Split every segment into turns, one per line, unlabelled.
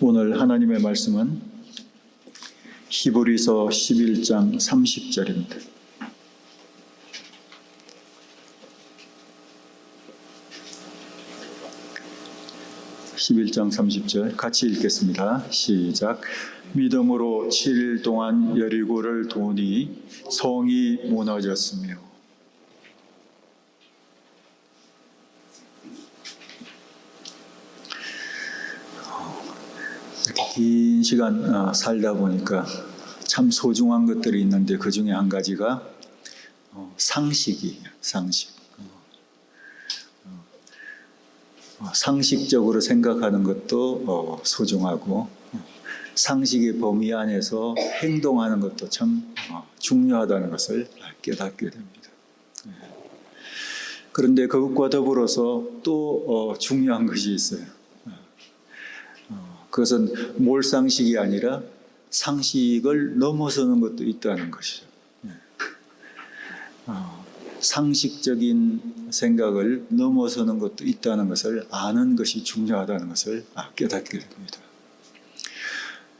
오늘 하나님의 말씀은 히브리서 11장 30절입니다. (11장 30절) 같이 읽겠습니다. 시작. 믿음으로 7일 동안 여리고를 도니 성이 무너졌으며. 긴 시간 살다 보니까 참 소중한 것들이 있는데 그 중에 한 가지가 상식이에요. 상식적으로 생각하는 것도 소중하고 상식의 범위 안에서 행동하는 것도 참 중요하다는 것을 깨닫게 됩니다. 그런데 그것과 더불어서 또 중요한 것이 있어요. 그것은 몰상식이 아니라 상식을 넘어서는 것도 있다는 것이죠. 상식적인 생각을 넘어서는 것도 있다는 것을 아는 것이 중요하다는 것을 깨닫게 됩니다.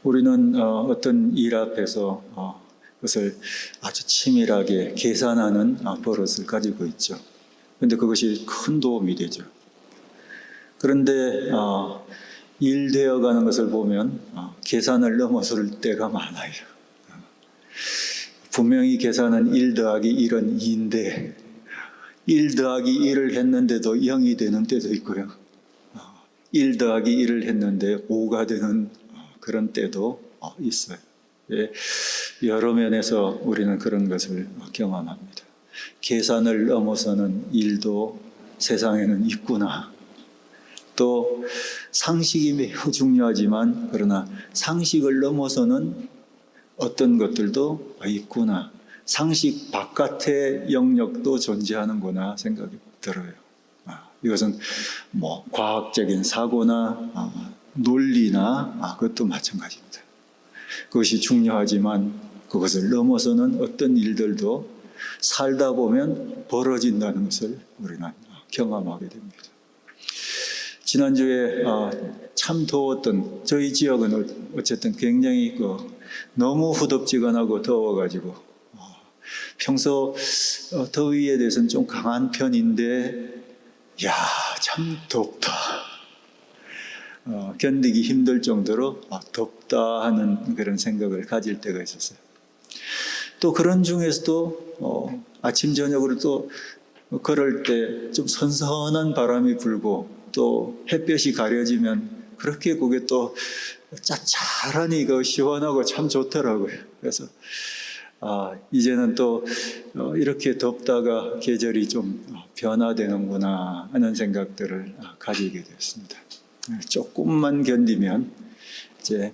우리는 어떤 일 앞에서 그것을 아주 치밀하게 계산하는 버릇을 가지고 있죠. 그런데 그것이 큰 도움이 되죠. 그런데 일 되어가는 것을 보면 계산을 넘어설 때가 많아요. 분명히 계산은 1 더하기 1은 2인데 1 더하기 1을 했는데도 0이 되는 때도 있고요. 1 더하기 1을 했는데 5가 되는 그런 때도 있어요. 여러 면에서 우리는 그런 것을 경험합니다. 계산을 넘어서는 일도 세상에는 있구나. 또 상식이 매우 중요하지만 그러나 상식을 넘어서는 어떤 것들도 있구나. 상식 바깥의 영역도 존재하는구나 생각이 들어요. 이것은 과학적인 사고나 논리나 그것도 마찬가지입니다. 그것이 중요하지만 그것을 넘어서는 어떤 일들도 살다 보면 벌어진다는 것을 우리는 경험하게 됩니다. 지난주에 참 더웠던 저희 지역은 어쨌든 굉장히 너무 후덥지근하고 더워가지고 평소 더위에 대해서는 좀 강한 편인데 참 덥다. 견디기 힘들 정도로 덥다 하는 그런 생각을 가질 때가 있었어요. 또 그런 중에서도 아침 저녁으로 또 걸을 때 좀 선선한 바람이 불고 또 햇볕이 가려지면 그렇게 그게 또 짭짤하니 시원하고 참 좋더라고요. 그래서 이제는 또 이렇게 덥다가 계절이 좀 변화되는구나 하는 생각들을 가지게 됐습니다. 조금만 견디면 이제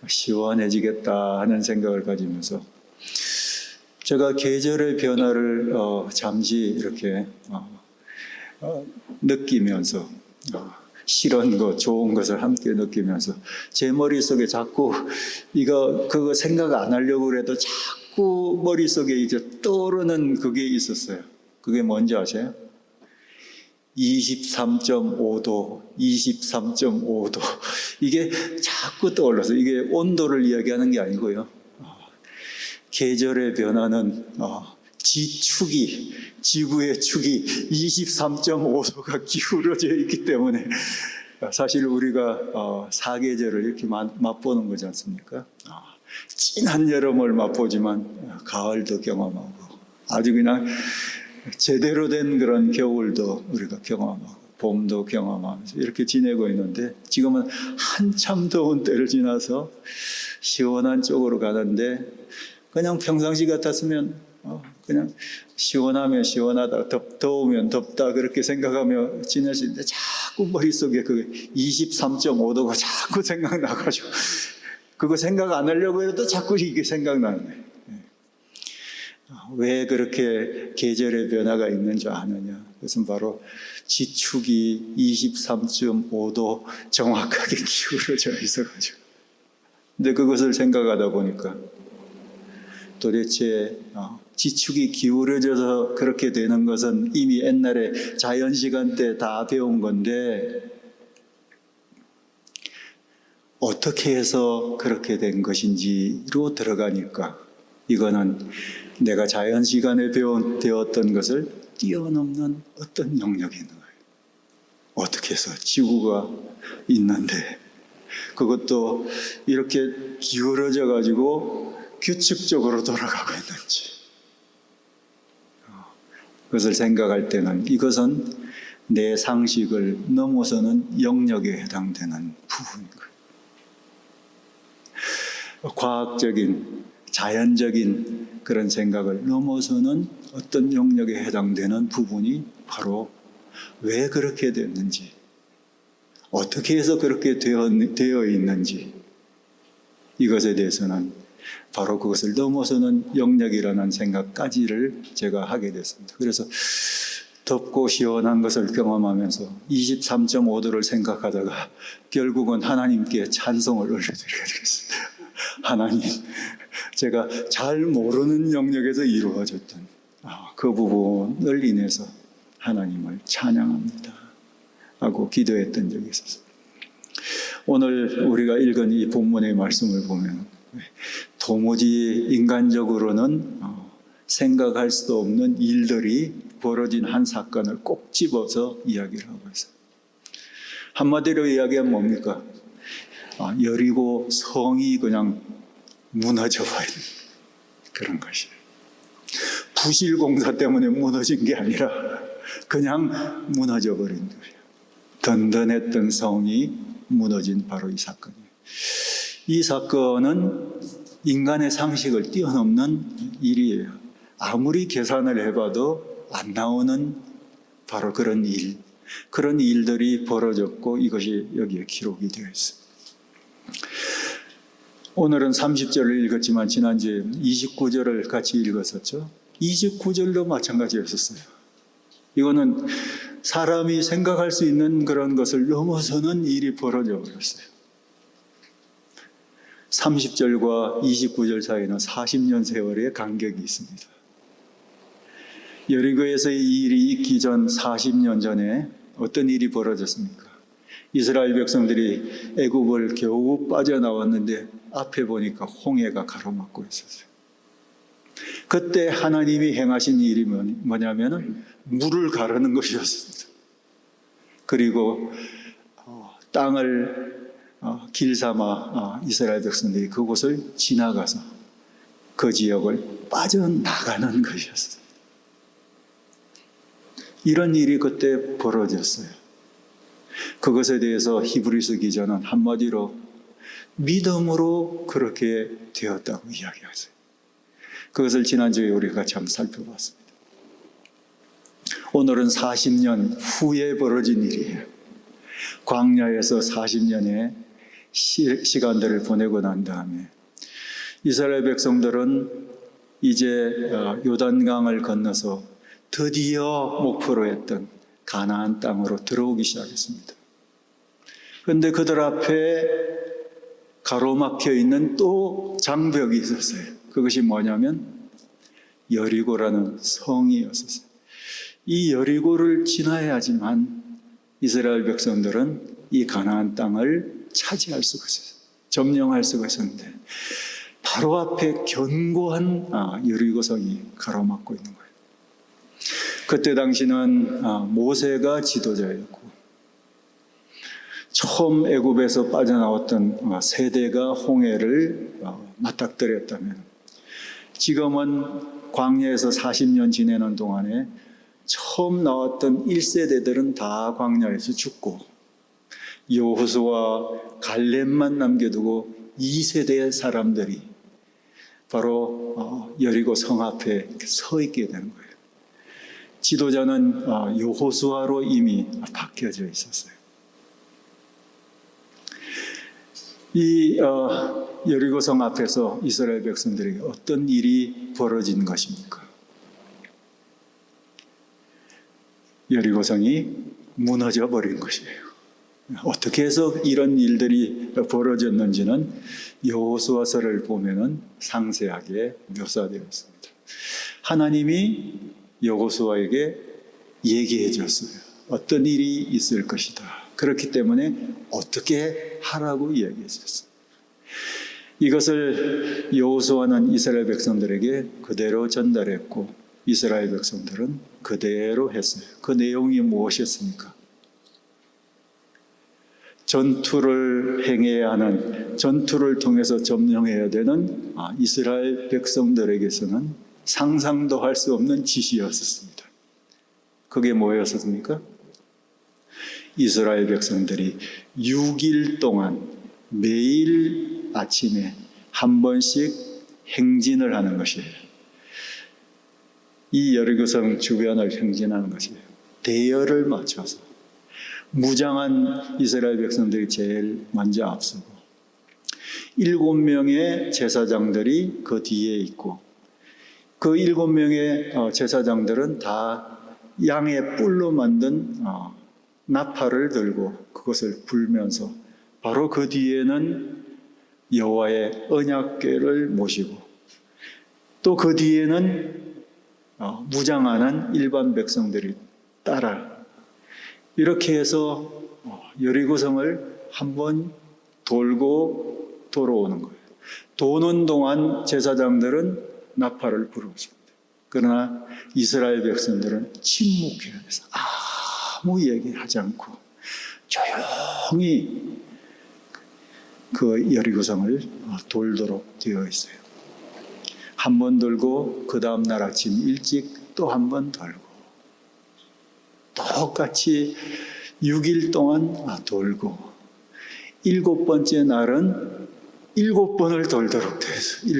시원해지겠다 하는 생각을 가지면서 제가 계절의 변화를 잠시 이렇게 느끼면서 싫은 것, 좋은 것을 함께 느끼면서 제 머릿속에 자꾸 그거 생각 안 하려고 그래도 자꾸 머릿속에 이제 떠오르는 그게 있었어요. 그게 뭔지 아세요? 23.5도, 23.5도. 이게 자꾸 떠올라서 이게 온도를 이야기하는 게 아니고요. 계절의 변화는 지구의 축이 23.5도가 기울어져 있기 때문에 사실 우리가 사계절을 이렇게 맛보는 거지 않습니까? 진한 여름을 맛보지만 가을도 경험하고 아주 그냥 제대로 된 그런 겨울도 우리가 경험하고 봄도 경험하면서 이렇게 지내고 있는데 지금은 한참 더운 때를 지나서 시원한 쪽으로 가는데 그냥 평상시 같았으면 그냥 시원하면 시원하다, 더우면 덥다 그렇게 생각하며 지낼 수 있는데 자꾸 머릿속에 그 23.5도가 자꾸 생각나가지고 그거 생각 안 하려고 해도 자꾸 이게 생각나는 거예요. 왜 그렇게 계절의 변화가 있는 줄 아느냐? 그것은 바로 지축이 23.5도 정확하게 기울어져 있어가지고. 근데 그것을 생각하다 보니까 도대체 지축이 기울어져서 그렇게 되는 것은 이미 옛날에 자연시간 때 다 배운 건데 어떻게 해서 그렇게 된 것인지로 들어가니까 이거는 내가 자연 시간에 배웠던 것을 뛰어넘는 어떤 영역이 있는 거예요. 어떻게 해서 지구가 있는데 그것도 이렇게 기울어져 가지고 규칙적으로 돌아가고 있는지 그것을 생각할 때는 이것은 내 상식을 넘어서는 영역에 해당되는 부분인 거예요. 과학적인, 자연적인 그런 생각을 넘어서는 어떤 영역에 해당되는 부분이 바로 왜 그렇게 됐는지, 어떻게 해서 그렇게 되어 있는지, 이것에 대해서는 바로 그것을 넘어서는 영역이라는 생각까지를 제가 하게 됐습니다. 그래서 덥고 시원한 것을 경험하면서 23.5도를 생각하다가 결국은 하나님께 찬송을 올려드리게 되겠습니다. 하나님, 제가 잘 모르는 영역에서 이루어졌던 그 부분을 인해서 하나님을 찬양합니다 하고 기도했던 적이 있었어요. 오늘 우리가 읽은 이 본문의 말씀을 보면 도무지 인간적으로는 생각할 수도 없는 일들이 벌어진 한 사건을 꼭 집어서 이야기를 하고 있어요. 한마디로 이야기하면 뭡니까? 여리고 성이 그냥 무너져버린 그런 것이에요. 부실공사 때문에 무너진 게 아니라 그냥 무너져버린 거예요. 든든했던 성이 무너진 바로 이 사건이에요. 이 사건은 인간의 상식을 뛰어넘는 일이에요. 아무리 계산을 해봐도 안 나오는 바로 그런 일, 그런 일들이 벌어졌고 이것이 여기에 기록이 되어 있습니다. 오늘은 30절을 읽었지만 지난주에 29절을 같이 읽었었죠. 29절도 마찬가지였었어요. 이거는 사람이 생각할 수 있는 그런 것을 넘어서는 일이 벌어져 버렸어요. 30절과 29절 사이는 40년 세월의 간격이 있습니다. 여리고에서의 이 일이 있기 전 40년 전에 어떤 일이 벌어졌습니까? 이스라엘 백성들이 애굽을 겨우 빠져나왔는데 앞에 보니까 홍해가 가로막고 있었어요. 그때 하나님이 행하신 일이 뭐냐면 물을 가르는 것이었습니다. 그리고 땅을 길 삼아 이스라엘 백성들이 그곳을 지나가서 그 지역을 빠져나가는 것이었어요. 이런 일이 그때 벌어졌어요. 그것에 대해서 히브리서 기자는 한마디로 믿음으로 그렇게 되었다고 이야기하세요. 그것을 지난주에 우리가 같이 한번 살펴봤습니다. 오늘은 40년 후에 벌어진 일이에요. 광야에서 40년의 시간들을 보내고 난 다음에 이스라엘 백성들은 이제 요단강을 건너서 드디어 목표로 했던 가나안 땅으로 들어오기 시작했습니다. 그런데 그들 앞에 가로막혀 있는 또 장벽이 있었어요. 그것이 뭐냐면 여리고라는 성이었었어요. 이 여리고를 지나야지만 이스라엘 백성들은 이 가나안 땅을 차지할 수가 있었어요. 점령할 수가 있었는데 바로 앞에 견고한 여리고성이 가로막고 있는 거예요. 그때 당시는 모세가 지도자였고 처음 애굽에서 빠져나왔던 세대가 홍해를 맞닥뜨렸다면 지금은 광야에서 40년 지내는 동안에 처음 나왔던 1세대들은 다 광야에서 죽고 여호수아 갈렙만 남겨두고 2세대의 사람들이 바로 여리고 성 앞에 서 있게 되는 거예요. 지도자는 여호수아로 이미 바뀌어져 있었어요. 이 여리고성 앞에서 이스라엘 백성들에게 어떤 일이 벌어진 것입니까? 여리고성이 무너져 버린 것이에요. 어떻게 해서 이런 일들이 벌어졌는지는 여호수아서를 보면은 상세하게 묘사되어 있습니다. 하나님이 여호수아에게 얘기해 줬어요. 어떤 일이 있을 것이다. 그렇기 때문에 어떻게 하라고 이야기했었어요. 이것을 여호수아는 이스라엘 백성들에게 그대로 전달했고 이스라엘 백성들은 그대로 했어요. 그 내용이 무엇이었습니까? 전투를 행해야 하는, 전투를 통해서 점령해야 되는 이스라엘 백성들에게서는 상상도 할 수 없는 지시였었습니다. 그게 뭐였습니까? 이스라엘 백성들이 6일 동안 매일 아침에 한 번씩 행진을 하는 것이에요. 이 여리고성 주변을 행진하는 것이에요. 대열을 맞춰서 무장한 이스라엘 백성들이 제일 먼저 앞서고 7명의 제사장들이 그 뒤에 있고 그 7명의 제사장들은 다 양의 뿔로 만든 나팔을 들고 그것을 불면서 바로 그 뒤에는 여호와의 언약궤를 모시고 또 그 뒤에는 무장하는 일반 백성들이 따라 이렇게 해서 여리고성을 한번 돌고 돌아오는 거예요. 도는 동안 제사장들은 나팔을 부르십니다. 그러나 이스라엘 백성들은 침묵해야 돼서 아무 얘기하지 않고 조용히 그 여리고성을 돌도록 되어 있어요. 한 번 돌고 그 다음 날 아침 일찍 또 한 번 돌고 똑같이 6일 동안 돌고 7번째 날은 7번을 돌도록 되어 있어요.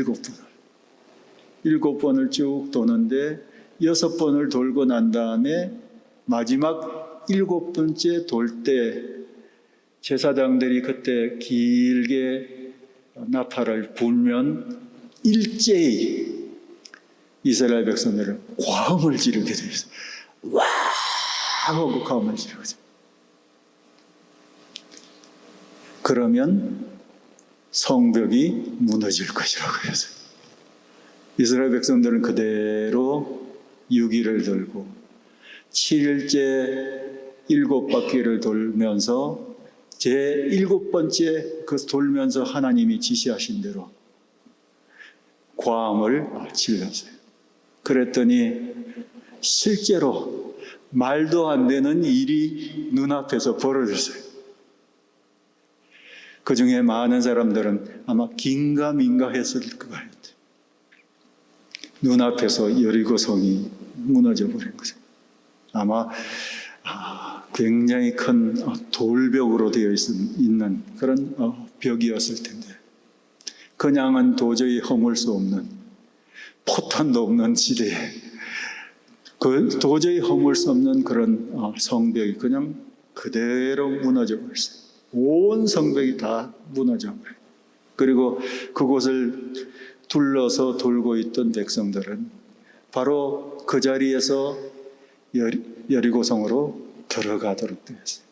7번을 쭉 도는데 6번을 돌고 난 다음에 마지막 7번째 돌 때 제사장들이 그때 길게 나팔을 불면 일제히 이스라엘 백성들은 고함을 지르게 되어 있어요. 와! 하고 고함을 지르거든요. 그러면 성벽이 무너질 것이라고 해서 이스라엘 백성들은 그대로 6일을 돌고 7일째 7바퀴를 돌면서 제 7번째 그 돌면서 하나님이 지시하신 대로 고함을 질렀어요. 그랬더니 실제로 말도 안 되는 일이 눈앞에서 벌어졌어요. 그 중에 많은 사람들은 아마 긴가민가 했을 것 같아요. 눈앞에서 여리고성이 무너져 버린 거죠. 아마 굉장히 큰 돌벽으로 되어 있는 그런 벽이었을 텐데 그냥은 도저히 허물 수 없는 포탄도 없는 지대에 도저히 허물 수 없는 그런 성벽이 그냥 그대로 무너져 버렸어요. 온 성벽이 다 무너져 버려요. 그리고 그곳을 둘러서 돌고 있던 백성들은 바로 그 자리에서 여리고성으로 들어가도록 되었어요.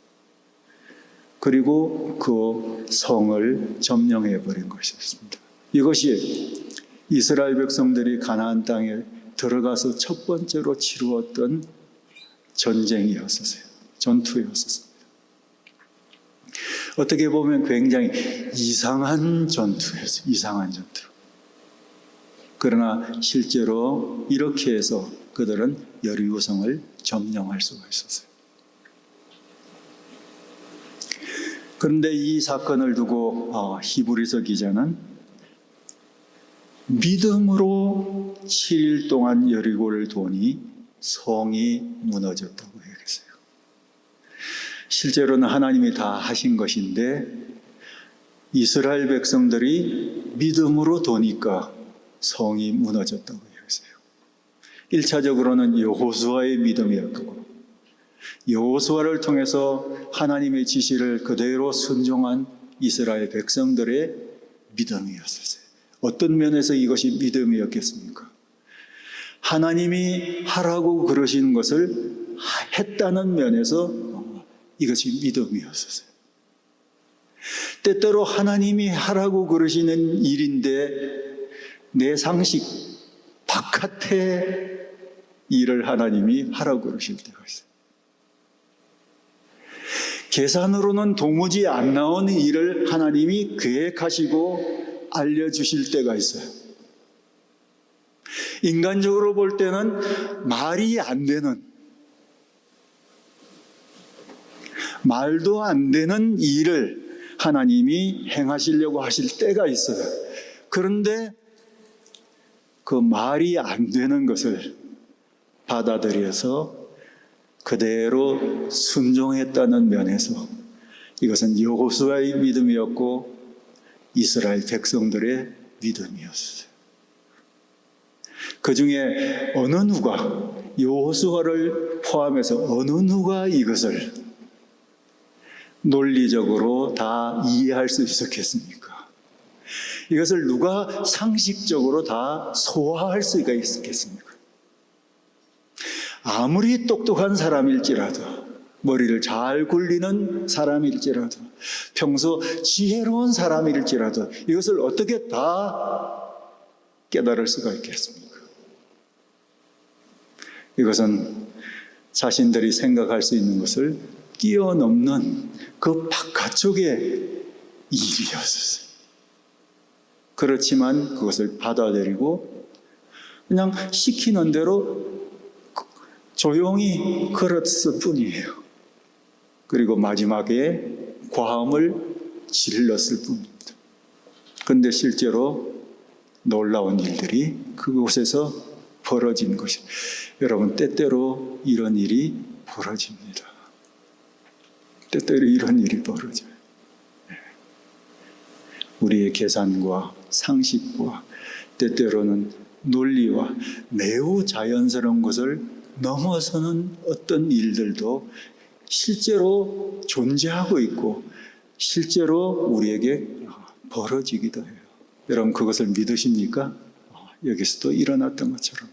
그리고 그 성을 점령해 버린 것이었습니다. 이것이 이스라엘 백성들이 가나안 땅에 들어가서 첫 번째로 치루었던 전쟁이었었어요. 전투였었습니다. 어떻게 보면 굉장히 이상한 전투였어요. 이상한 전투. 그러나 실제로 이렇게 해서 그들은 여리고성을 점령할 수가 있었어요. 그런데 이 사건을 두고 히브리서 기자는 믿음으로 7일 동안 여리고를 도니 성이 무너졌다고 얘기했어요. 실제로는 하나님이 다 하신 것인데 이스라엘 백성들이 믿음으로 도니까 성이 무너졌다고 얘기했어요. 1차적으로는 여호수아의 믿음이었고 여호수아를 통해서 하나님의 지시를 그대로 순종한 이스라엘 백성들의 믿음이었어요. 어떤 면에서 이것이 믿음이었겠습니까? 하나님이 하라고 그러신 것을 했다는 면에서 이것이 믿음이었어요. 때때로 하나님이 하라고 그러시는 일인데 내 상식 바깥의 일을 하나님이 하라고 그러실 때가 있어요. 계산으로는 도무지 안 나오는 일을 하나님이 계획하시고 알려주실 때가 있어요. 인간적으로 볼 때는 말이 안 되는, 말도 안 되는 일을 하나님이 행하시려고 하실 때가 있어요. 그런데 그 말이 안 되는 것을 받아들여서 그대로 순종했다는 면에서 이것은 여호수아의 믿음이었고 이스라엘 백성들의 믿음이었어요. 그 중에 어느 누가, 여호수아를 포함해서 어느 누가 이것을 논리적으로 다 이해할 수 있었겠습니까? 이것을 누가 상식적으로 다 소화할 수가 있었겠습니까? 아무리 똑똑한 사람일지라도, 머리를 잘 굴리는 사람일지라도, 평소 지혜로운 사람일지라도 이것을 어떻게 다 깨달을 수가 있겠습니까? 이것은 자신들이 생각할 수 있는 것을 뛰어넘는 그 바깥쪽의 일이었어요. 그렇지만 그것을 받아들이고 그냥 시키는 대로 조용히 걸었을 뿐이에요. 그리고 마지막에 과음을 질렀을 뿐입니다. 그런데 실제로 놀라운 일들이 그곳에서 벌어진 것이, 여러분, 때때로 이런 일이 벌어집니다. 때때로 이런 일이 벌어져요. 우리의 계산과 상식과 때때로는 논리와 매우 자연스러운 것을 넘어서는 어떤 일들도 실제로 존재하고 있고 실제로 우리에게 벌어지기도 해요. 여러분, 그것을 믿으십니까? 여기서도 일어났던 것처럼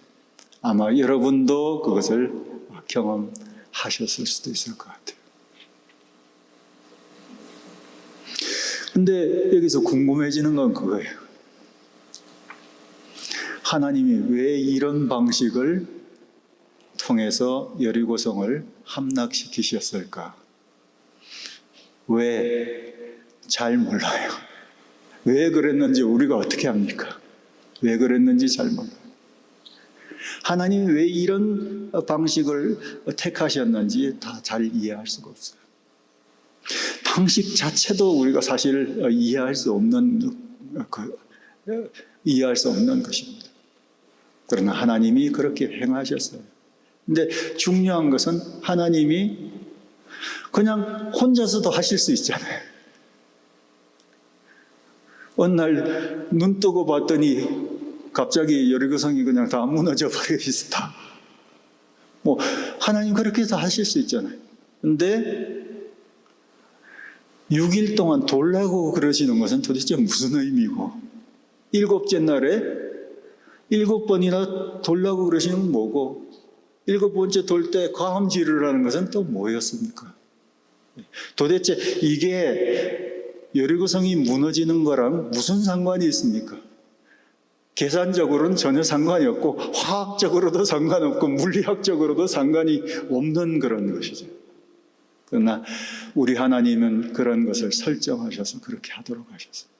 아마 여러분도 그것을 경험하셨을 수도 있을 것 같아요. 근데 여기서 궁금해지는 건 그거예요. 하나님이 왜 이런 방식을 통해서 여리고성을 함락시키셨을까? 왜? 잘 몰라요. 왜 그랬는지 우리가 어떻게 합니까? 왜 그랬는지 잘 몰라요. 하나님이 왜 이런 방식을 택하셨는지 다 잘 이해할 수가 없어요. 방식 자체도 우리가 사실 이해할 수 없는 것입니다. 그러나 하나님이 그렇게 행하셨어요. 근데 중요한 것은 하나님이 그냥 혼자서도 하실 수 있잖아요. 어느 날 눈 뜨고 봤더니 갑자기 여리고성이 그냥 다 무너져 버려 있었다. 하나님 그렇게 해서 하실 수 있잖아요. 근데 6일 동안 돌라고 그러시는 것은 도대체 무슨 의미고, 7째 날에 7번이나 돌라고 그러시는 건 뭐고, 7번째 돌 때 과음 지르라는 것은 또 뭐였습니까? 도대체 이게 여리고성이 무너지는 거랑 무슨 상관이 있습니까? 계산적으로는 전혀 상관이 없고 화학적으로도 상관없고 물리학적으로도 상관이 없는 그런 것이죠. 그러나 우리 하나님은 그런 것을 설정하셔서 그렇게 하도록 하셨어요.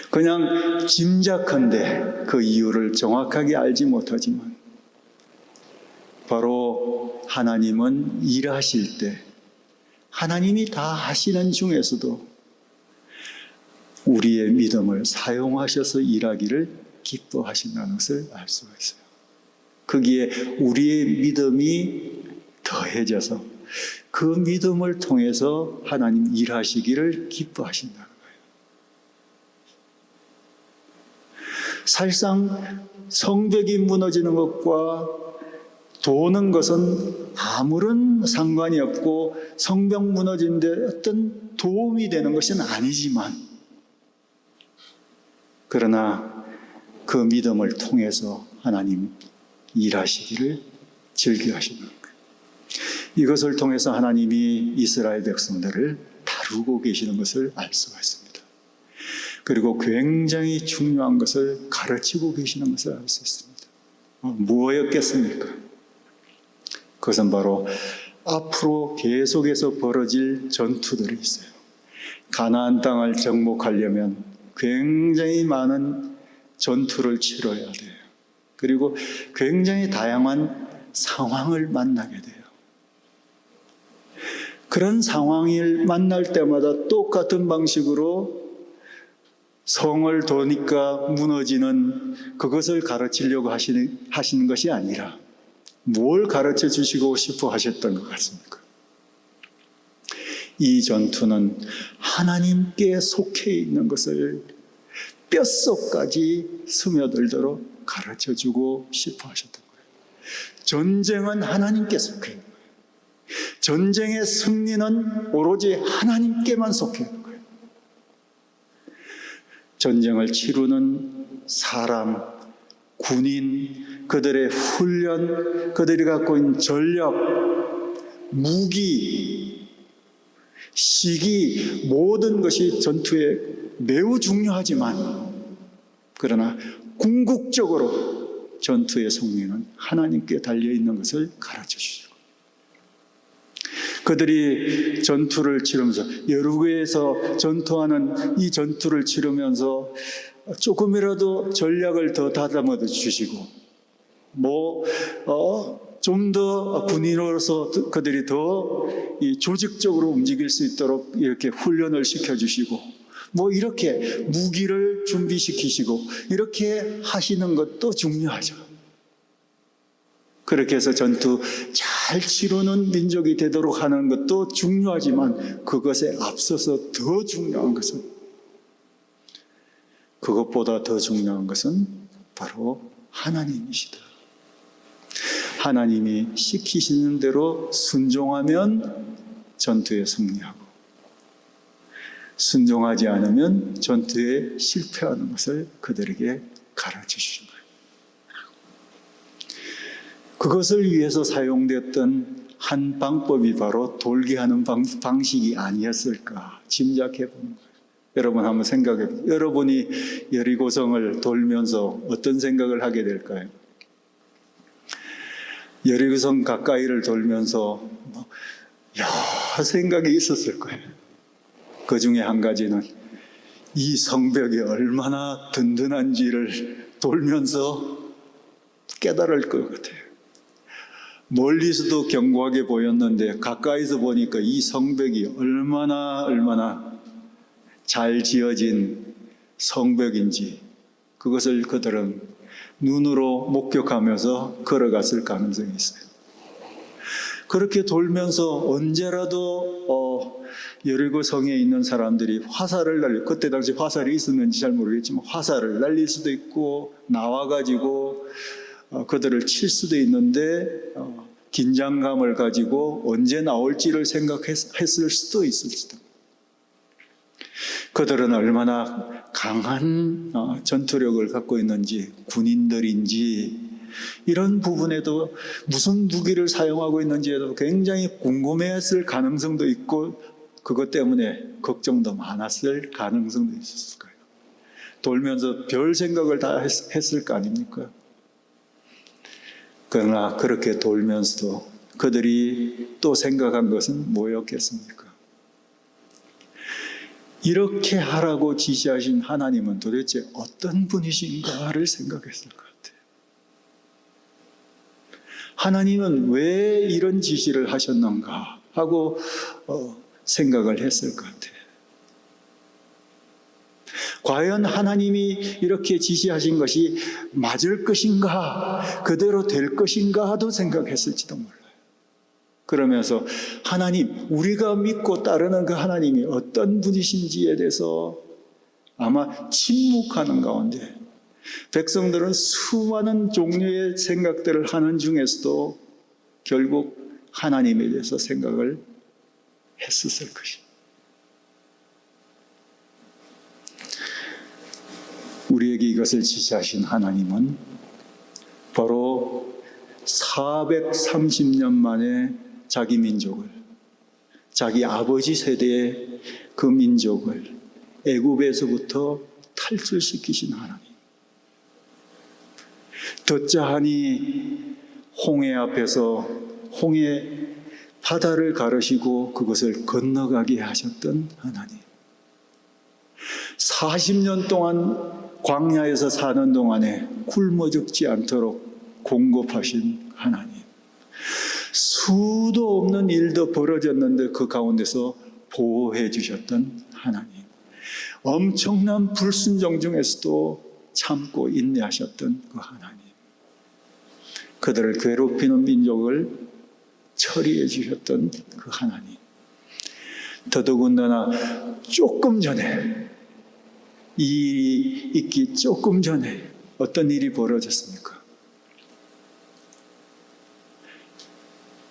그냥 짐작컨대 그 이유를 정확하게 알지 못하지만 바로 하나님은 일하실 때 하나님이 다 하시는 중에서도 우리의 믿음을 사용하셔서 일하기를 기뻐하신다는 것을 알 수가 있어요. 거기에 우리의 믿음이 더해져서 그 믿음을 통해서 하나님 일하시기를 기뻐하신다는 거예요. 사실상 성벽이 무너지는 것과 도는 것은 아무런 상관이 없고 성벽 무너지는 데 어떤 도움이 되는 것은 아니지만, 그러나 그 믿음을 통해서 하나님 일하시기를 즐겨하시는 거예요. 이것을 통해서 하나님이 이스라엘 백성들을 다루고 계시는 것을 알 수가 있습니다. 그리고 굉장히 중요한 것을 가르치고 계시는 것을 알 수 있습니다. 무엇이었겠습니까? 그것은 바로 앞으로 계속해서 벌어질 전투들이 있어요. 가나안 땅을 정복하려면 굉장히 많은 전투를 치러야 돼요. 그리고 굉장히 다양한 상황을 만나게 돼요. 그런 상황을 만날 때마다 똑같은 방식으로 성을 도니까 무너지는 그것을 가르치려고 하시는 것이 아니라 뭘 가르쳐 주시고 싶어 하셨던 것 같습니까? 이 전투는 하나님께 속해 있는 것을 뼛속까지 스며들도록 가르쳐 주고 싶어 하셨던 거예요. 전쟁은 하나님께 속해 있는 거예요. 전쟁의 승리는 오로지 하나님께만 속해 있는 거예요. 전쟁을 치르는 사람, 군인, 그들의 훈련, 그들이 갖고 있는 전력, 무기, 시기, 모든 것이 전투에 매우 중요하지만 그러나 궁극적으로 전투의 승리는 하나님께 달려있는 것을 가르쳐 주시고, 그들이 전투를 치르면서 여루구에서 전투하는 이 전투를 치르면서 조금이라도 전략을 더 다듬어 주시고 좀 더 군인으로서 그들이 더 조직적으로 움직일 수 있도록 이렇게 훈련을 시켜주시고 이렇게 무기를 준비시키시고 이렇게 하시는 것도 중요하죠. 그렇게 해서 전투 잘 치르는 민족이 되도록 하는 것도 중요하지만 그것에 앞서서 더 중요한 것은, 그것보다 더 중요한 것은 바로 하나님이시다. 하나님이 시키시는 대로 순종하면 전투에 승리하고 순종하지 않으면 전투에 실패하는 것을 그들에게 가르쳐 주신 거예요. 그것을 위해서 사용됐던 한 방법이 바로 돌게 하는 방식이 아니었을까 짐작해 보는 거예요. 여러분 한번 생각해 보세요. 여러분이 여리고성을 돌면서 어떤 생각을 하게 될까요? 여리고성 가까이를 돌면서 여러 생각이 있었을 거예요. 그 중에 한 가지는 이 성벽이 얼마나 든든한지를 돌면서 깨달을 것 같아요. 멀리서도 견고하게 보였는데 가까이서 보니까 이 성벽이 얼마나 잘 지어진 성벽인지 그것을 그들은 눈으로 목격하면서 걸어갔을 가능성이 있어요. 그렇게 돌면서 언제라도 여리고 성에 있는 사람들이 화살을 날려, 그때 당시 화살이 있었는지 잘 모르겠지만 화살을 날릴 수도 있고 나와가지고 그들을 칠 수도 있는데 긴장감을 가지고 언제 나올지를 생각했을 수도 있을지도. 그들은 얼마나 강한 전투력을 갖고 있는지, 군인들인지 이런 부분에도 무슨 무기를 사용하고 있는지에도 굉장히 궁금해했을 가능성도 있고 그것 때문에 걱정도 많았을 가능성도 있었을 거예요. 돌면서 별 생각을 다 했을 거 아닙니까? 그러나 그렇게 돌면서도 그들이 또 생각한 것은 뭐였겠습니까? 이렇게 하라고 지시하신 하나님은 도대체 어떤 분이신가를 생각했을 것 같아요. 하나님은 왜 이런 지시를 하셨는가 하고 생각을 했을 것 같아요. 과연 하나님이 이렇게 지시하신 것이 맞을 것인가, 그대로 될 것인가도 생각했을지도 몰라요. 그러면서 하나님, 우리가 믿고 따르는 그 하나님이 어떤 분이신지에 대해서 아마 침묵하는 가운데 백성들은 수많은 종류의 생각들을 하는 중에서도 결국 하나님에 대해서 생각을 했었을 것입니다. 우리에게 이것을 지시하신 하나님은 바로 430년 만에 자기 민족을, 자기 아버지 세대의 그 민족을 애굽에서부터 탈출시키신 하나님. 듣자하니 홍해 앞에서 홍해 바다를 가르시고 그것을 건너가게 하셨던 하나님. 40년 동안 광야에서 사는 동안에 굶어 죽지 않도록 공급하신 하나님. 수도 없는 일도 벌어졌는데 그 가운데서 보호해 주셨던 하나님. 엄청난 불순종 중에서도 참고 인내하셨던 그 하나님. 그들을 괴롭히는 민족을 처리해 주셨던 그 하나님. 더더군다나 조금 전에, 이 일이 있기 조금 전에 어떤 일이 벌어졌습니까?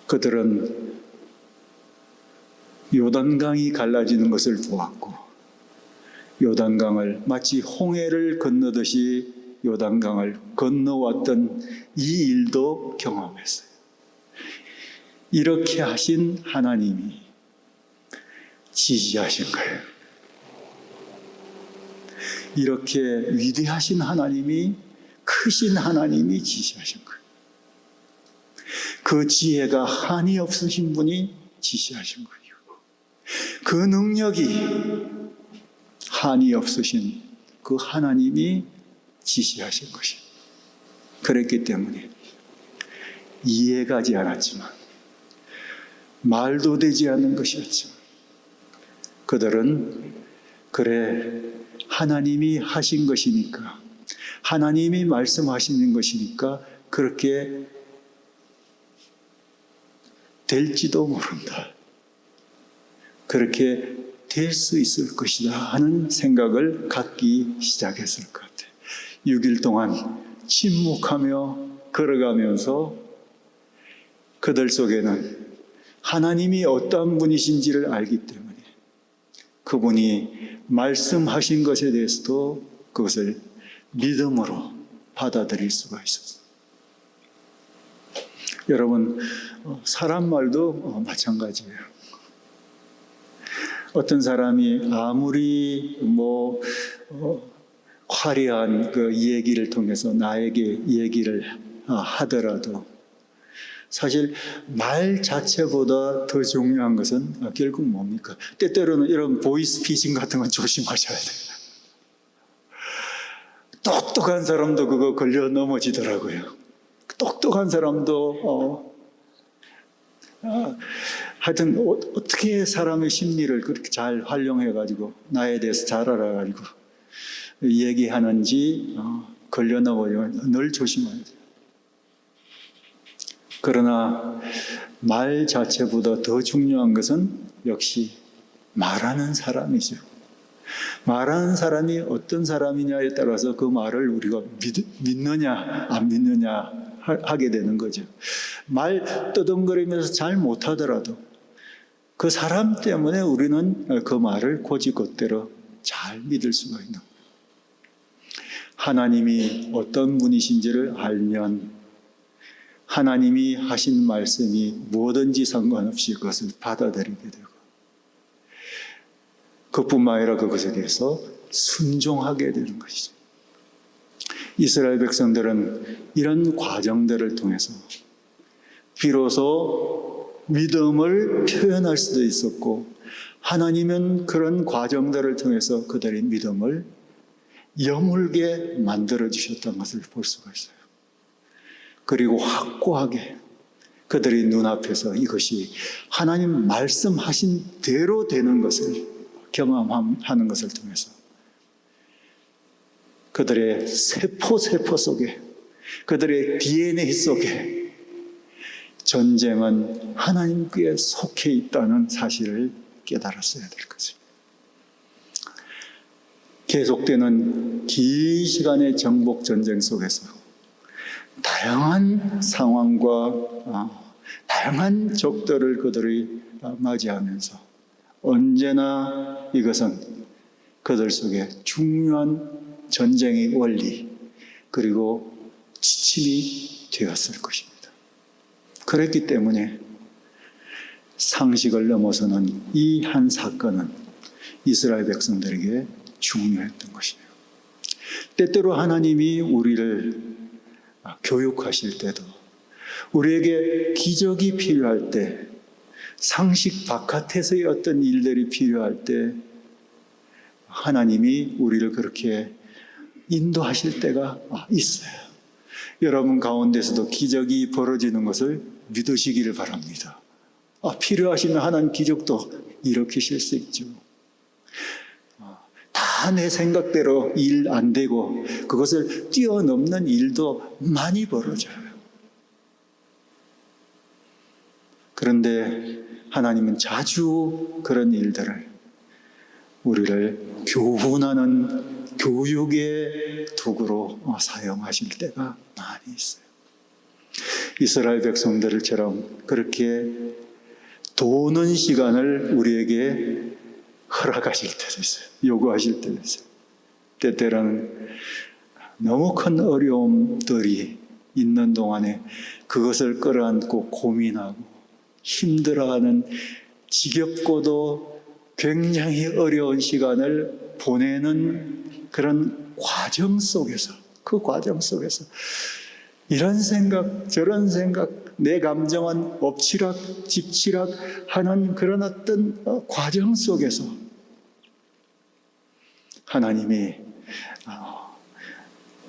그들은 요단강이 갈라지는 것을 보았고, 요단강을 마치 홍해를 건너듯이 요단강을 건너왔던 이 일도 경험했어요. 이렇게 하신 하나님이 지시하신 거예요. 이렇게 위대하신 하나님이, 크신 하나님이 지시하신 거예요. 그 지혜가 한이 없으신 분이 지시하신 거예요. 그 능력이 한이 없으신 그 하나님이 지시하신 것이에요. 그랬기 때문에 이해가지 않았지만, 말도 되지 않는 것이었지만, 그들은 그래, 하나님이 하신 것이니까, 하나님이 말씀하시는 것이니까 그렇게 될지도 모른다, 그렇게 될 수 있을 것이다 하는 생각을 갖기 시작했을 것 같아요. 6일 동안 침묵하며 걸어가면서 그들 속에는 하나님이 어떤 분이신지를 알기 때문에 그분이 말씀하신 것에 대해서도 그것을 믿음으로 받아들일 수가 있었어요. 여러분, 사람 말도 마찬가지예요. 어떤 사람이 아무리 화려한 그 얘기를 통해서 나에게 얘기를 하더라도 사실 말 자체보다 더 중요한 것은 결국 뭡니까? 때때로는 이런 보이스피싱 같은 건 조심하셔야 돼요. 똑똑한 사람도 그거 걸려 넘어지더라고요. 똑똑한 사람도 하여튼 어떻게 사람의 심리를 그렇게 잘 활용해가지고 나에 대해서 잘 알아가지고 얘기하는지 걸려 넘어지면 늘 조심해야 돼요. 그러나 말 자체보다 더 중요한 것은 역시 말하는 사람이죠. 말하는 사람이 어떤 사람이냐에 따라서 그 말을 우리가 믿느냐 안 믿느냐 하게 되는 거죠. 말 떠듬거리면서 잘 못하더라도 그 사람 때문에 우리는 그 말을 곧이곧대로 잘 믿을 수가 있는 거예요. 하나님이 어떤 분이신지를 알면 하나님이 하신 말씀이 뭐든지 상관없이 그것을 받아들이게 되고, 그뿐만 아니라 그것에 대해서 순종하게 되는 것이죠. 이스라엘 백성들은 이런 과정들을 통해서 비로소 믿음을 표현할 수도 있었고, 하나님은 그런 과정들을 통해서 그들의 믿음을 여물게 만들어 주셨다는 것을 볼 수가 있어요. 그리고 확고하게 그들의 눈앞에서 이것이 하나님 말씀하신 대로 되는 것을 경험하는 것을 통해서 그들의 세포 속에, 그들의 DNA 속에 전쟁은 하나님께 속해 있다는 사실을 깨달았어야 될 거죠. 계속되는 긴 시간의 정복 전쟁 속에서 다양한 상황과 다양한 적들을 그들이 맞이하면서 언제나 이것은 그들 속에 중요한 전쟁의 원리 그리고 지침이 되었을 것입니다. 그랬기 때문에 상식을 넘어서는 이 한 사건은 이스라엘 백성들에게 중요했던 것이에요. 때때로 하나님이 우리를 교육하실 때도, 우리에게 기적이 필요할 때 상식 바깥에서의 어떤 일들이 필요할 때 하나님이 우리를 그렇게 인도하실 때가 있어요. 여러분 가운데서도 기적이 벌어지는 것을 믿으시기를 바랍니다. 필요하시면 하나님 기적도 일으키실 수 있죠. 다 내 생각대로 일 안 되고 그것을 뛰어넘는 일도 많이 벌어져요. 그런데 하나님은 자주 그런 일들을 우리를 교훈하는 교육의 도구로 사용하실 때가 많이 있어요. 이스라엘 백성들처럼 그렇게 도는 시간을 우리에게 허락하실 때도 있어요. 요구하실 때도 있어요. 때때로는 너무 큰 어려움들이 있는 동안에 그것을 끌어안고 고민하고 힘들어하는 지겹고도 굉장히 어려운 시간을 보내는 그런 과정 속에서, 그 과정 속에서 이런 생각 저런 생각 내 감정은 엎치락 집치락 하는 그런 어떤 과정 속에서 하나님이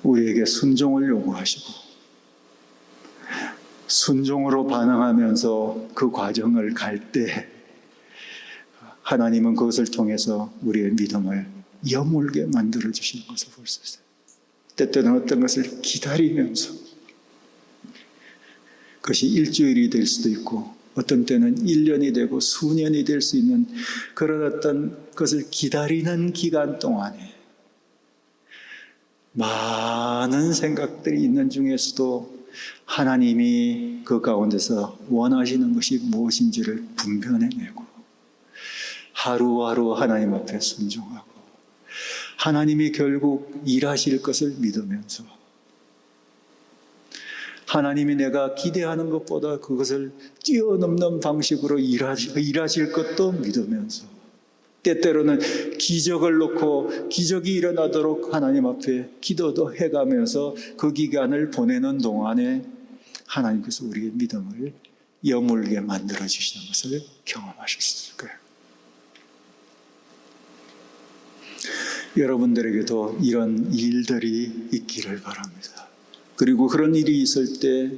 우리에게 순종을 요구하시고 순종으로 반응하면서 그 과정을 갈 때 하나님은 그것을 통해서 우리의 믿음을 여물게 만들어 주시는 것을 볼 수 있어요. 때때는 어떤 것을 기다리면서 그것이 일주일이 될 수도 있고 어떤 때는 1년이 되고 수년이 될 수 있는 그런 어떤 것을 기다리는 기간 동안에 많은 생각들이 있는 중에서도 하나님이 그 가운데서 원하시는 것이 무엇인지를 분별해내고 하루하루 하나님 앞에 순종하고 하나님이 결국 일하실 것을 믿으면서 하나님이 내가 기대하는 것보다 그것을 뛰어넘는 방식으로 일하실 것도 믿으면서 때때로는 기적을 놓고 기적이 일어나도록 하나님 앞에 기도도 해가면서 그 기간을 보내는 동안에 하나님께서 우리의 믿음을 여물게 만들어주시는 것을 경험하셨을 거예요. 여러분들에게도 이런 일들이 있기를 바랍니다. 그리고 그런 일이 있을 때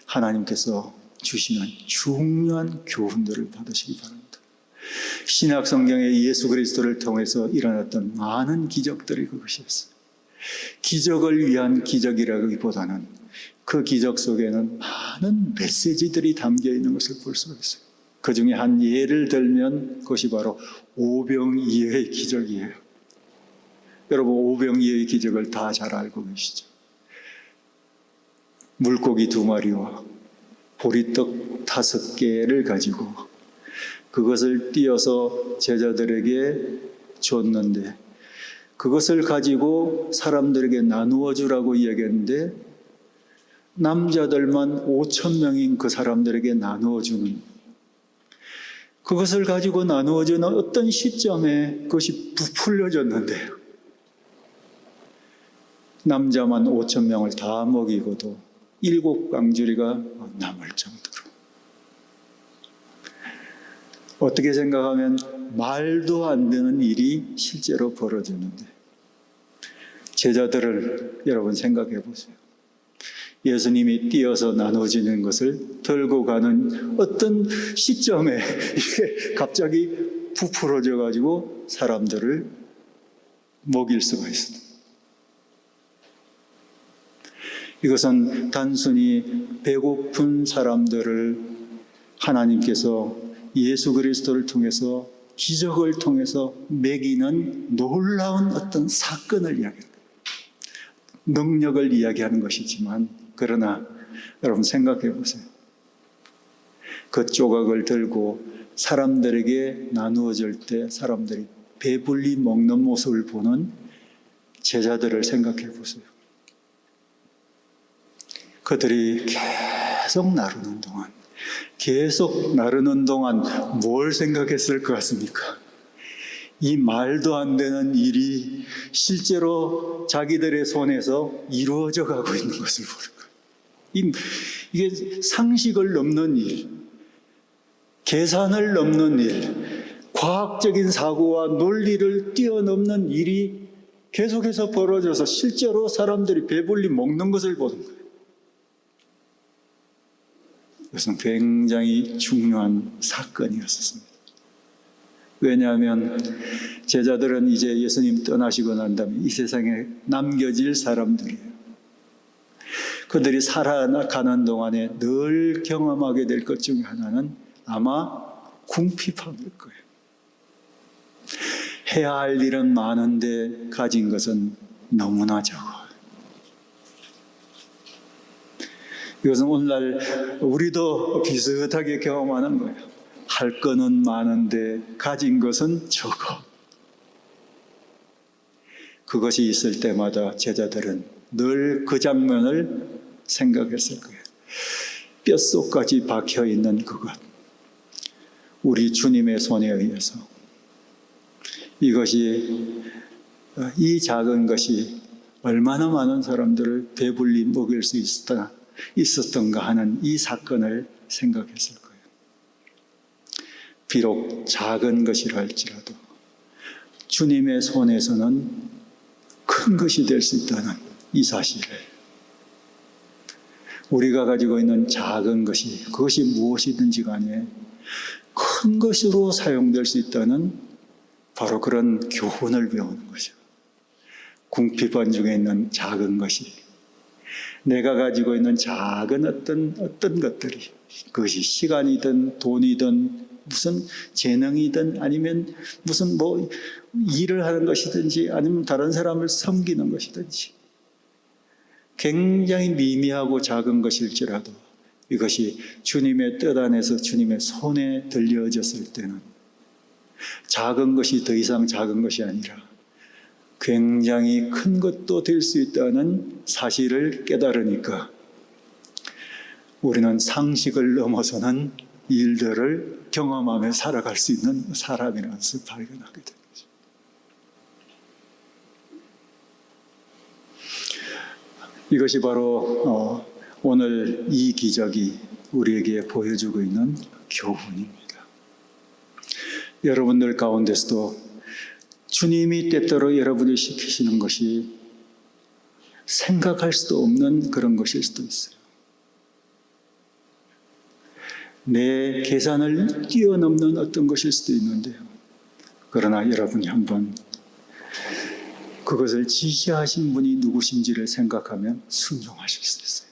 하나님께서 주시는 중요한 교훈들을 받으시기 바랍니다. 신약 성경에 예수 그리스도를 통해서 일어났던 많은 기적들이 그것이었어요. 기적을 위한 기적이라기보다는 그 기적 속에는 많은 메시지들이 담겨 있는 것을 볼 수가 있어요. 그 중에 한 예를 들면 그것이 바로 오병이어의 기적이에요. 여러분 오병이어의 기적을 다 잘 알고 계시죠? 물고기 2마리와 보리떡 5개를 가지고 그것을 띄어서 제자들에게 줬는데 그것을 가지고 사람들에게 나누어 주라고 이야기했는데 남자들만 5,000명인 그 사람들에게 나누어 주는 그것을 가지고 나누어 주는 어떤 시점에 그것이 부풀려졌는데요. 남자만 5,000명을 다 먹이고도 7광주리가 남을 정도로 어떻게 생각하면 말도 안 되는 일이 실제로 벌어지는데 제자들을 여러분 생각해 보세요. 예수님이 띄어서 나눠지는 것을 들고 가는 어떤 시점에 이게 갑자기 부풀어져 가지고 사람들을 먹일 수가 있습니다. 이것은 단순히 배고픈 사람들을 하나님께서 예수 그리스도를 통해서 기적을 통해서 먹이는 놀라운 어떤 사건을 이야기합니다. 능력을 이야기하는 것이지만 그러나 여러분 생각해 보세요. 그 조각을 들고 사람들에게 나누어 줄 때 사람들이 배불리 먹는 모습을 보는 제자들을 생각해 보세요. 그들이 계속 나르는 동안 뭘 생각했을 것 같습니까? 이 말도 안 되는 일이 실제로 자기들의 손에서 이루어져 가고 있는 것을 보는 거예요. 이게 상식을 넘는 일. 계산을 넘는 일, 과학적인 사고와 논리를 뛰어넘는 일이 계속해서 벌어져서 실제로 사람들이 배불리 먹는 것을 보는 거예요. 이것은 굉장히 중요한 사건이었습니다. 왜냐하면 제자들은 이제 예수님 떠나시고 난 다음에 이 세상에 남겨질 사람들이에요. 그들이 살아가는 동안에 늘 경험하게 될 것 중에 하나는 아마 궁핍함일 거예요. 해야 할 일은 많은데 가진 것은 너무나 적어요. 이것은 오늘날 우리도 비슷하게 경험하는 거예요. 할 거는 많은데 가진 것은 적어. 그것이 있을 때마다 제자들은 늘 그 장면을 생각했을 거예요. 뼛속까지 박혀있는 그것. 우리 주님의 손에 의해서 이 작은 것이 얼마나 많은 사람들을 배불리 먹일 수 있었던가 하는 이 사건을 생각했을 거예요. 비록 작은 것이라 할지라도 주님의 손에서는 큰 것이 될 수 있다는 이 사실을, 우리가 가지고 있는 작은 것이 그것이 무엇이든지 간에 큰 것으로 사용될 수 있다는 바로 그런 교훈을 배우는 거죠. 궁핍한 중에 있는 작은 것이, 내가 가지고 있는 작은 어떤 것들이, 그것이 시간이든 돈이든 무슨 재능이든 아니면 무슨 일을 하는 것이든지 아니면 다른 사람을 섬기는 것이든지 굉장히 미미하고 작은 것일지라도 이것이 주님의 뜻 안에서 주님의 손에 들려졌을 때는 작은 것이 더 이상 작은 것이 아니라 굉장히 큰 것도 될 수 있다는 사실을 깨달으니까 우리는 상식을 넘어서는 일들을 경험하며 살아갈 수 있는 사람이라는 것을 발견하게 됩니다. 이것이 바로 오늘 이 기적이 우리에게 보여주고 있는 교훈입니다. 여러분들 가운데서도 주님이 때때로 여러분을 시키시는 것이 생각할 수도 없는 그런 것일 수도 있어요. 내 계산을 뛰어넘는 어떤 것일 수도 있는데요. 그러나 여러분이 한번 그것을 지시하신 분이 누구신지를 생각하면 순종하실 수 있어요.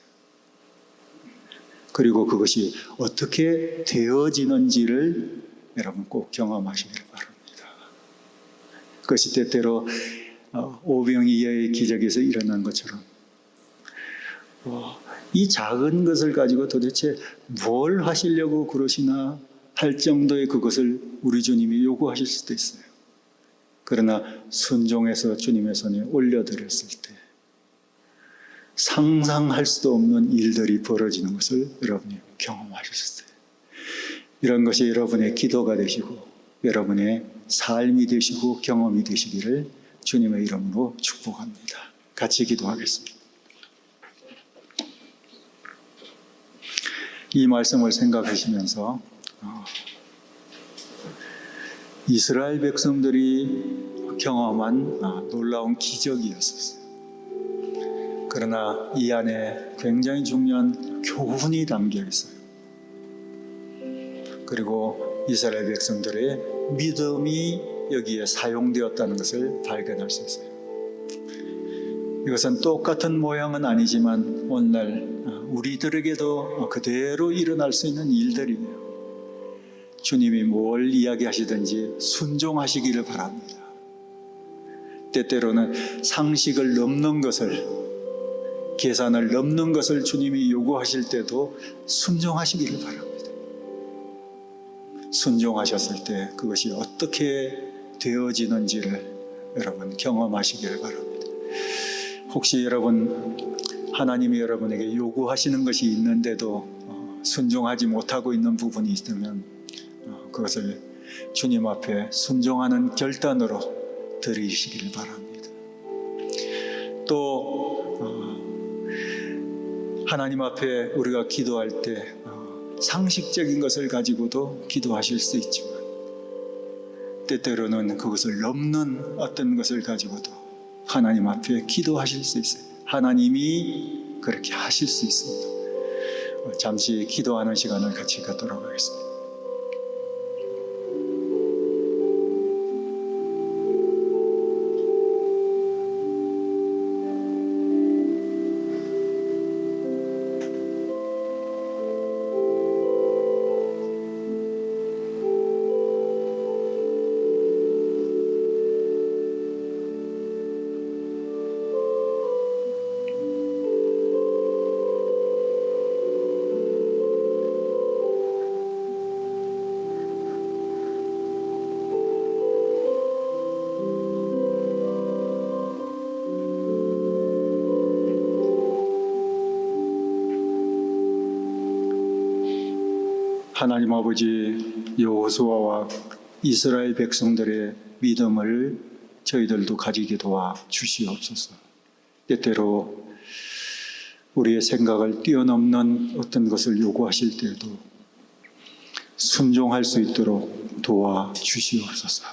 그리고 그것이 어떻게 되어지는지를 여러분 꼭 경험하시길 바랍니다. 그것이 때때로 오병이어의 기적에서 일어난 것처럼 이 작은 것을 가지고 도대체 뭘 하시려고 그러시나 할 정도의 그것을 우리 주님이 요구하실 수도 있어요. 그러나 순종해서 주님의 손에 올려드렸을 때 상상할 수도 없는 일들이 벌어지는 것을 여러분이 경험하실 수 있어요. 이런 것이 여러분의 기도가 되시고 여러분의 삶이 되시고 경험이 되시기를 주님의 이름으로 축복합니다. 같이 기도하겠습니다. 이 말씀을 생각하시면서 이스라엘 백성들이 경험한 놀라운 기적이었어요. 그러나 이 안에 굉장히 중요한 교훈이 담겨 있어요. 그리고 이스라엘 백성들의 믿음이 여기에 사용되었다는 것을 발견할 수 있어요. 이것은 똑같은 모양은 아니지만 오늘날 우리들에게도 그대로 일어날 수 있는 일들이에요. 주님이 뭘 이야기하시든지 순종하시기를 바랍니다. 때때로는 상식을 넘는 것을, 계산을 넘는 것을 주님이 요구하실 때도 순종하시기를 바랍니다. 순종하셨을 때 그것이 어떻게 되어지는지를 여러분 경험하시기를 바랍니다. 혹시 여러분 하나님이 여러분에게 요구하시는 것이 있는데도 순종하지 못하고 있는 부분이 있다면 그것을 주님 앞에 순종하는 결단으로 드리시기를 바랍니다. 또 하나님 앞에 우리가 기도할 때 상식적인 것을 가지고도 기도하실 수 있지만 때때로는 그것을 넘는 어떤 것을 가지고도 하나님 앞에 기도하실 수 있어요. 하나님이 그렇게 하실 수 있습니다. 잠시 기도하는 시간을 같이 갖도록 하겠습니다. 하나님 아버지, 여호수아와 이스라엘 백성들의 믿음을 저희들도 가지게 도와 주시옵소서. 때때로 우리의 생각을 뛰어넘는 어떤 것을 요구하실 때에도 순종할 수 있도록 도와 주시옵소서.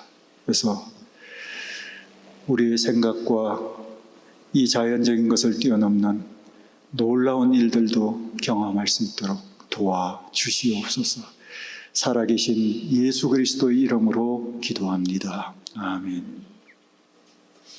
그래서 우리의 생각과 이 자연적인 것을 뛰어넘는 놀라운 일들도 경험할 수 있도록 도와 주시옵소서. 살아계신 예수 그리스도의 이름으로 기도합니다. 아멘.